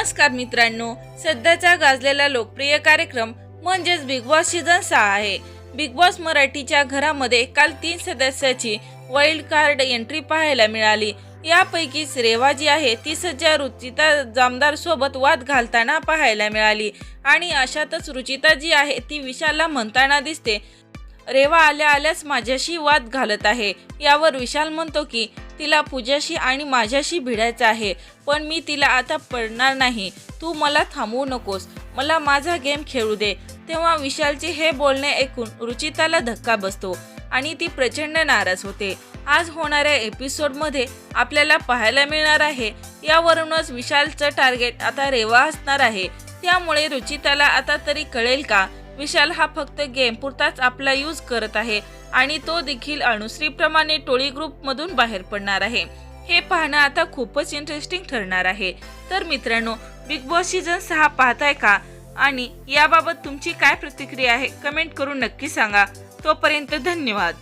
नमस्कार मित्रांनो, सध्याचा गाजलेला लोकप्रिय कार्यक्रम म्हणजेच बिग बॉस सीझन 6 आहे। बिग बॉस मराठीच्या घरामध्ये काल 3 सदस्याची वाईल्ड कार्ड एंट्री पाहायला मिळाली। यापैकी रेवा जी आहे ती सध्या रुचिता जामदार सोबत वाद घालताना पाहायला मिळाली आणि अशातच रुचिता जी आहे ती विशालला म्हणताना दिसते, रेवा आल्या आल्याच माझ्याशी वाद घालत आहे। यावर विशाल म्हणतो की तिला पूजाशी आणि माझ्याशी भिडायचं आहे, पण मी तिला आता पडणार नाही, तू मला थांबवू नकोस, मला माझा गेम खेळू दे। तेव्हा विशालचे हे बोलणे ऐकून रुचिताला धक्का बसतो आणि ती प्रचंड नाराज होते। आज होणाऱ्या एपिसोडमध्ये आपल्याला पाहायला मिळणार आहे, यावरूनच विशालचं टार्गेट आता रेवा असणार आहे। त्यामुळे रुचिताला आता तरी कळेल का विशाल हा फक्त गेम पुरताच आपला यूज करत आहे आणि तो देखील अनुश्रीप्रमाणे टोळी ग्रुप मधून बाहेर पडणार आहे। हे पाहणं आता खूपच इंटरेस्टिंग ठरणार आहे। तर मित्रांनो, बिग बॉस सीझन 6 पाहताय का आणि याबाबत तुमची काय प्रतिक्रिया आहे कमेंट करून नक्की सांगा। तोपर्यंत धन्यवाद।